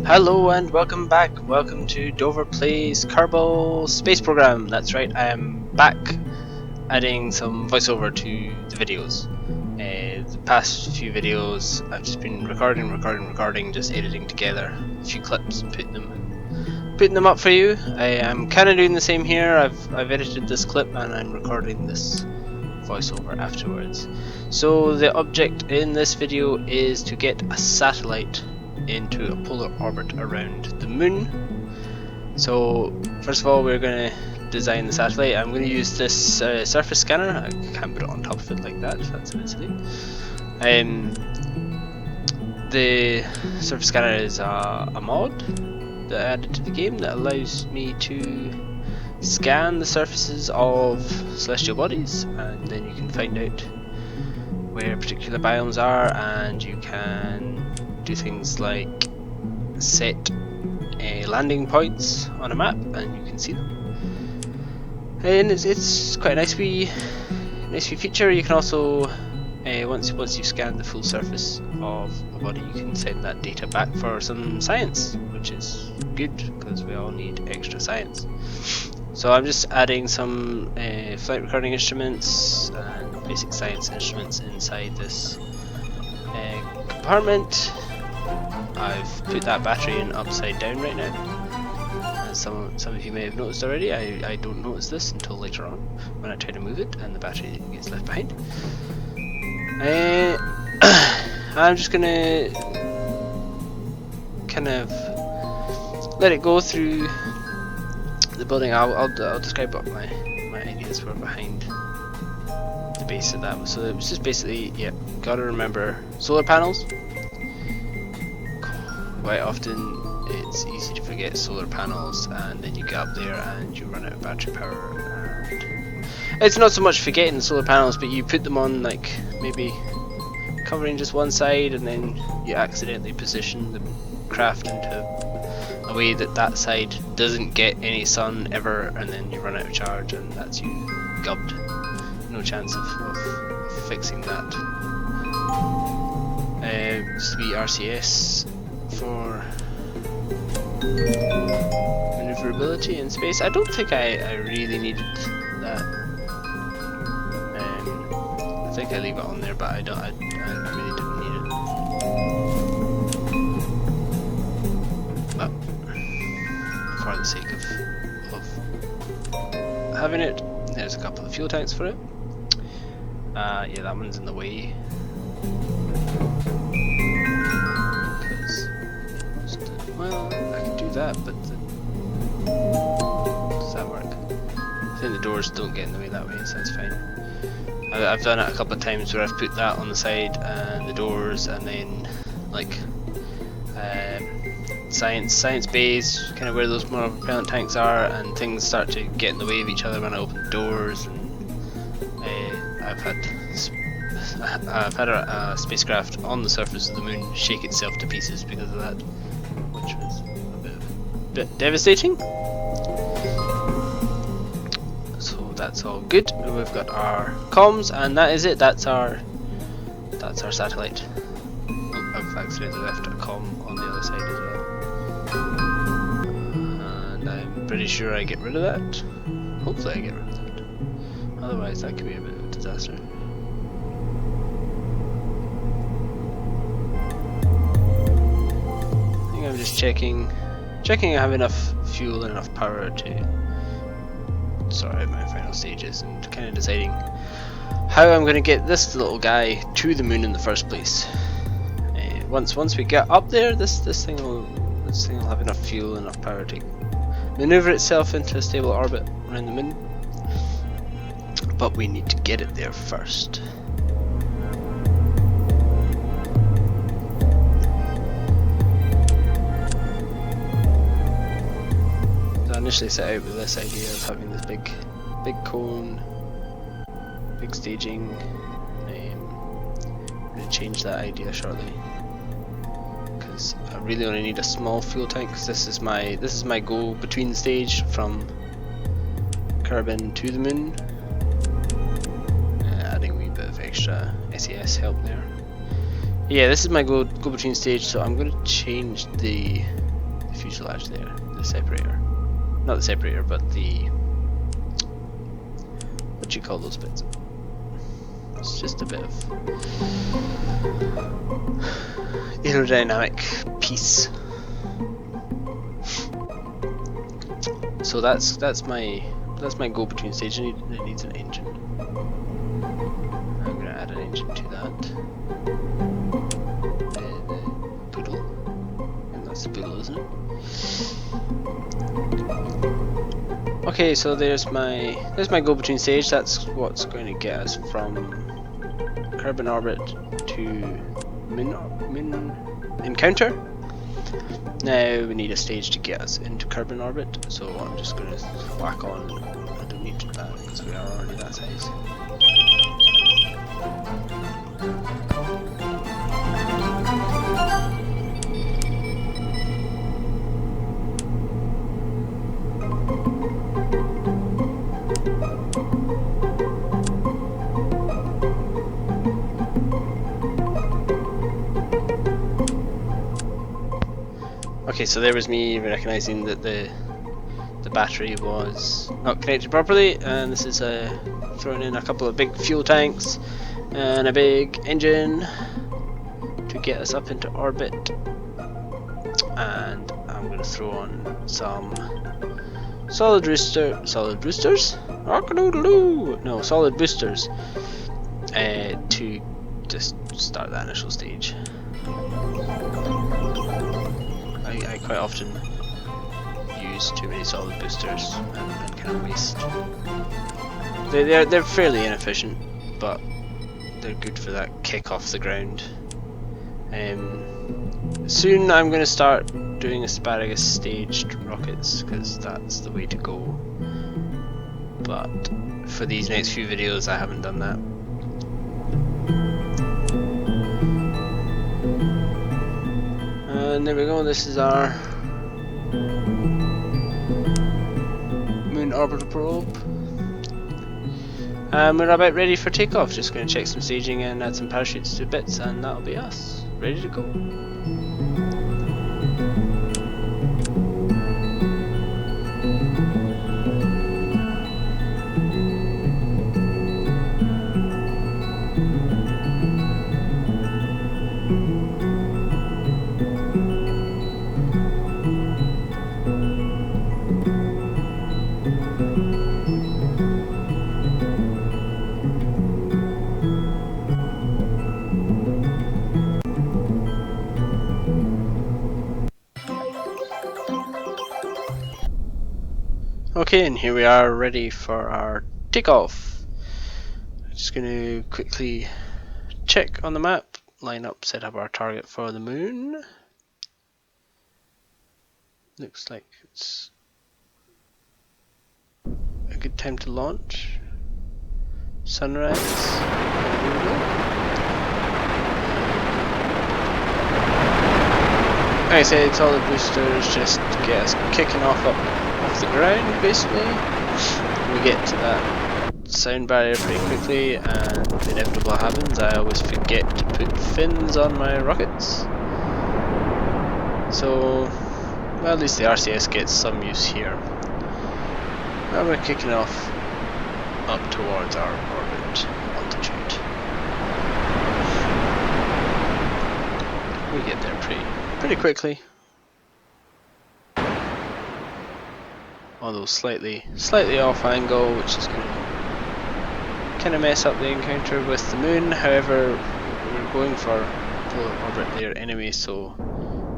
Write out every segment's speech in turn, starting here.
Hello and welcome back. Welcome to Dover Plays Kerbal Space Program. That's right, I am back adding some voiceover to the videos. The past few videos I've just been recording, just editing together a few clips and putting them up for you. I am kind of doing the same here. I've edited this clip and I'm recording this voiceover afterwards. So the object in this video is to get a satellite into a polar orbit around the moon. So first of all, we're going to design the satellite. I'm going to use this surface scanner. I can't put it on top of it like that, that's a bit silly. The surface scanner is a mod that I added to the game that allows me to scan the surfaces of celestial bodies, and then you can find out where particular biomes are, and you can do things like set landing points on a map and you can see them, and it's quite a nice wee feature. You can also once you've scanned the full surface of a body, you can send that data back for some science, which is good because we all need extra science. So I'm just adding some flight recording instruments and basic science instruments inside this compartment. I've put that battery in upside down right now. As some of you may have noticed already. I don't notice this until later on when I try to move it and the battery gets left behind. I'm just gonna kind of let it go through the building. I'll describe what my ideas were behind the base of that. So it was just basically, gotta remember solar panels. Quite often it's easy to forget solar panels, and then you get up there and you run out of battery power, and it's not so much forgetting the solar panels, but you put them on like maybe covering just one side, and then you accidentally position the craft into a way that side doesn't get any sun ever, and then you run out of charge and that's you gubbed. No chance of fixing that. Used to be RCS for maneuverability in space. I don't think I really needed that. I think I leave it on there, but I really didn't need it. But for the sake of having it, there's a couple of fuel tanks for it. Yeah, that one's in the way. Well, I can do that, but does that work? I think the doors don't get in the way that way, so that's fine. I've done it a couple of times where I've put that on the side and the doors, and then like science bays, kind of where those more propellant tanks are, and things start to get in the way of each other when I open the doors. And I've had a spacecraft on the surface of the moon shake itself to pieces because of that, which was a bit devastating. So that's all good. We've got our comms, and that is it. That's our satellite. Oh, I've accidentally left a comm on the other side as well, and I'm pretty sure I get rid of that. Hopefully I get rid of that. Otherwise that could be a bit of a disaster. I'm just checking I have enough fuel and enough power to sort out my final stages, and kind of deciding how I'm going to get this little guy to the moon in the first place. Once we get up there, this thing will have enough fuel, enough power to maneuver itself into a stable orbit around the moon. But we need to get it there first. I initially set out with this idea of having this big cone, big staging. I'm going to change that idea shortly, because I really only need a small fuel tank, because this is my go between stage from Kerbal to the moon. Adding a wee bit of extra SAS help there. Yeah, this is my go between stage, so I'm going to change the fuselage there, the separator. Not the separator, but the, what do you call those bits? It's just a bit of aerodynamic piece. So that's my go between stage. It needs an engine. I'm going to add an engine to that. The poodle, and that's the poodle, isn't it? Okay, so there's my go between stage. That's what's going to get us from Kerbal orbit to Moon encounter. Now we need a stage to get us into Kerbal orbit, so I'm just going to whack on. I don't need that because we are already that size. Okay, so there was me recognizing that the battery was not connected properly, and this is throwing in a couple of big fuel tanks and a big engine to get us up into orbit. And I'm going to throw on some solid boosters to just start that initial stage. I quite often use too many solid boosters and kind of waste. They're fairly inefficient, but they're good for that kick off the ground. Soon I'm going to start doing asparagus staged rockets because that's the way to go. But for these next few videos I haven't done that. And there we go, this is our Moon orbital probe. And we're about ready for takeoff. Just going to check some staging and add some parachutes to bits, and that'll be us, ready to go. Okay, and here we are ready for our takeoff. I'm just going to quickly check on the map, line up, set up our target for the moon. Looks like it's a good time to launch. Sunrise. Here we go. Like I said, solid boosters just to get us kicking off the ground, basically. We get to that sound barrier pretty quickly, and the inevitable happens. I always forget to put fins on my rockets. So, well, at least the RCS gets some use here. Now we're kicking off up towards our orbit altitude. We get there pretty quickly. Although slightly off angle, which is going to kind of mess up the encounter with the moon. However, we're going for polar orbit there anyway, so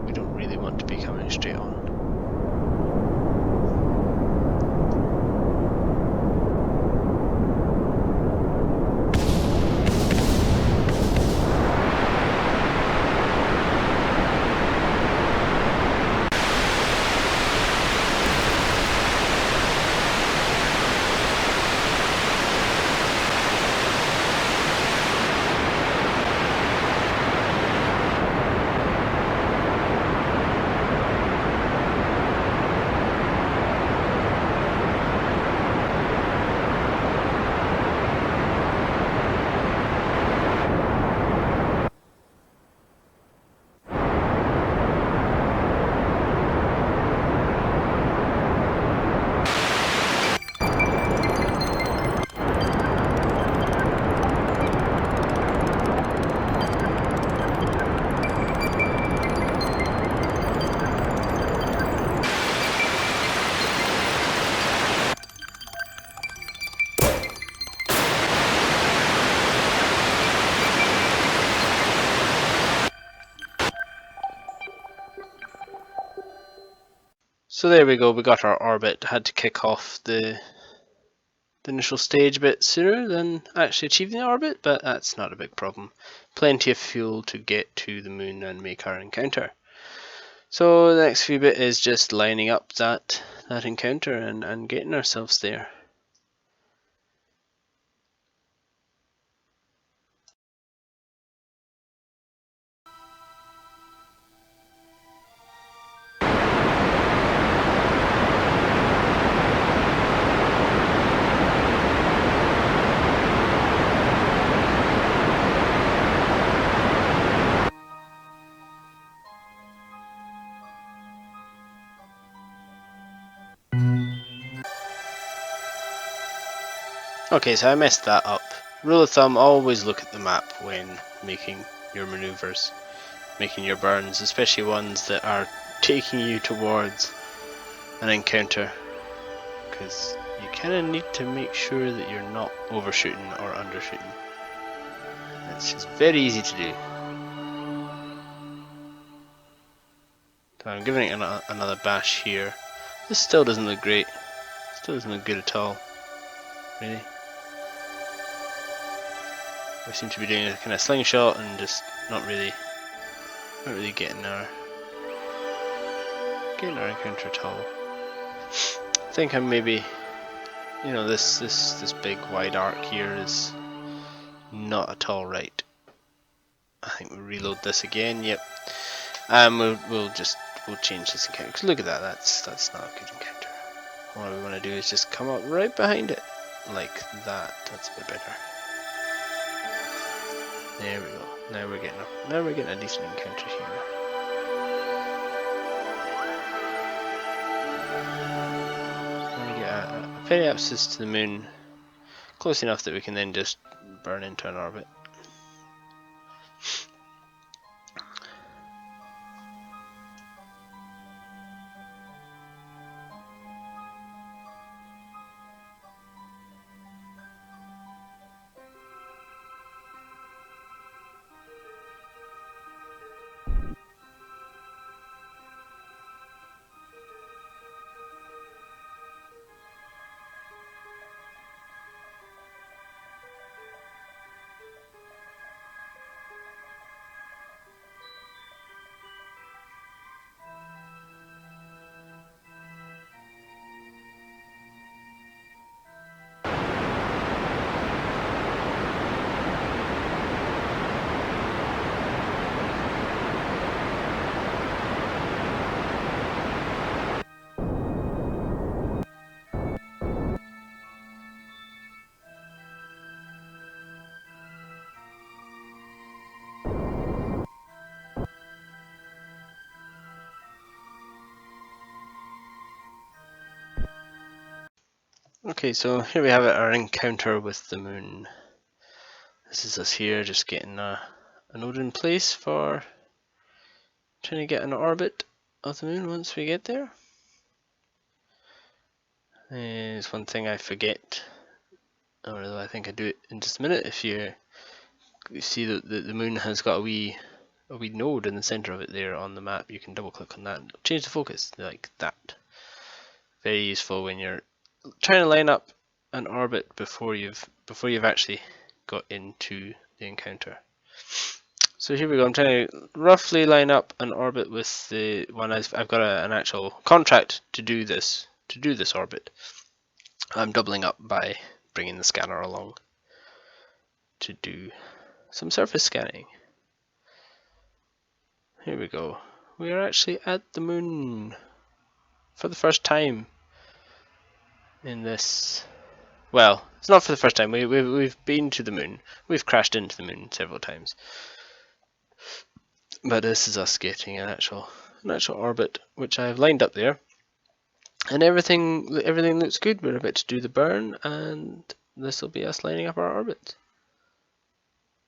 we don't really want to be coming straight on. So there we go, we got our orbit. Had to kick off the initial stage a bit sooner than actually achieving the orbit, but that's not a big problem. Plenty of fuel to get to the moon and make our encounter. So the next few bit is just lining up that encounter and getting ourselves there. Okay, so I messed that up. Rule of thumb, always look at the map when making your maneuvers, making your burns, especially ones that are taking you towards an encounter, because you kind of need to make sure that you're not overshooting or undershooting. It's just very easy to do. So I'm giving it another bash here. This still doesn't look great. Still doesn't look good at all, really. We seem to be doing a kind of slingshot and just not really getting our encounter at all. I think I'm maybe, you know, this big wide arc here is not at all right. I think we'll reload this again. Yep. We'll change this encounter. 'Cause look at that. That's not a good encounter. What we want to do is just come up right behind it, like that. That's a bit better. There we go. Now we're getting a decent encounter here. A periapsis to the moon, close enough that we can then just burn into an orbit. Okay, so here we have it, our encounter with the moon. This is us here, just getting a node in place for trying to get an orbit of the moon once we get there. There's one thing I forget, although I think I do it in just a minute. If you see that the moon has got a wee node in the center of it there on the map, you can double click on that and change the focus like that. Very useful when you're trying to line up an orbit before you've actually got into the encounter. So here we go. I'm trying to roughly line up an orbit with the one I've got an actual contract to do this orbit. I'm doubling up by bringing the scanner along to do some surface scanning. Here we go. We are actually at the moon for the first time in this. Well, it's not for the first time. We've been to the moon. We've crashed into the moon several times. But this is us getting an actual orbit, which I've lined up there. And everything looks good. We're about to do the burn, and this will be us lining up our orbit.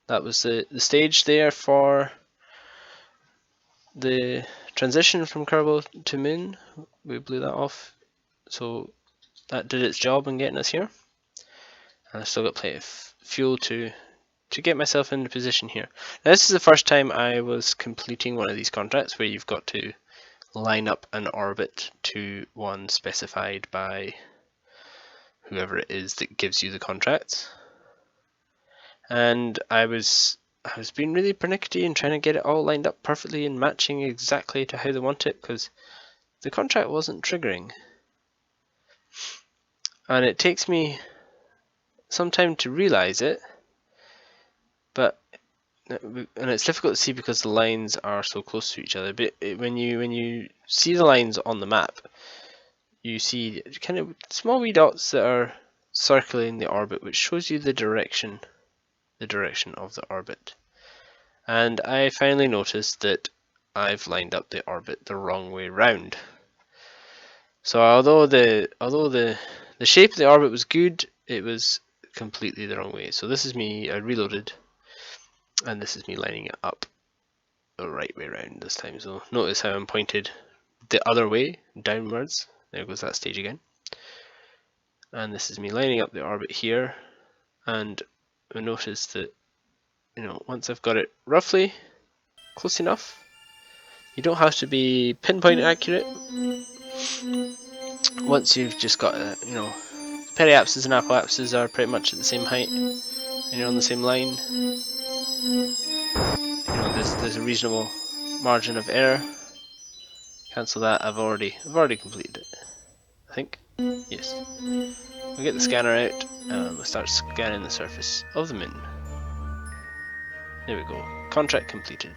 That was the stage there for the transition from Kerbal to moon. We blew that off, so that did its job in getting us here. And I've still got plenty of fuel to get myself into position here. Now, this is the first time I was completing one of these contracts where you've got to line up an orbit to one specified by whoever it is that gives you the contracts. And I was being really pernickety and trying to get it all lined up perfectly and matching exactly to how they want it, because the contract wasn't triggering. And it takes me some time to realize it, and it's difficult to see because the lines are so close to each other. But when you see the lines on the map, you see kind of small wee dots that are circling the orbit, which shows you the direction of the orbit. And I finally noticed that I've lined up the orbit the wrong way round. So although the shape of the orbit was good, it was completely the wrong way. So this is me, I reloaded, and this is me lining it up the right way around this time. So notice how I'm pointed the other way, downwards. There goes that stage again. And this is me lining up the orbit here, and I notice that, once I've got it roughly close enough, you don't have to be pinpoint accurate. Once you've just got periapses and apoapses are pretty much at the same height, and you're on the same line, there's a reasonable margin of error. Cancel that. I've already completed it, I think. Yes. We get the scanner out and we start scanning the surface of the moon. There we go. Contract completed.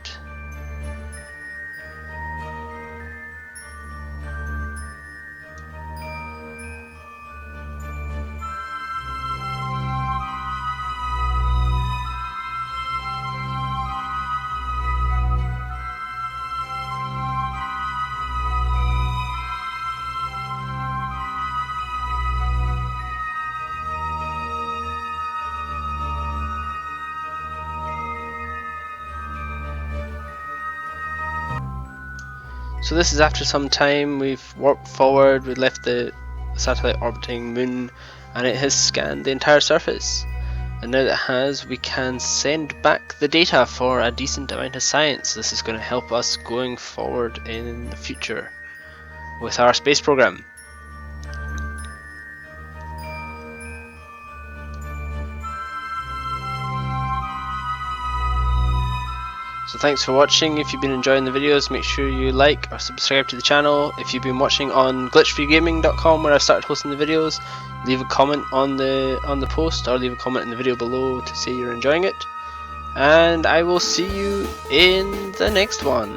So this is after some time. We've warped forward, we left the satellite orbiting moon, and it has scanned the entire surface. And now that it has, we can send back the data for a decent amount of science. This is going to help us going forward in the future with our space program. So thanks for watching. If you've been enjoying the videos, make sure you like or subscribe to the channel. If you've been watching on glitchfreegaming.com, where I've started hosting the videos, leave a comment on the post, or leave a comment in the video below to say you're enjoying it. And I will see you in the next one.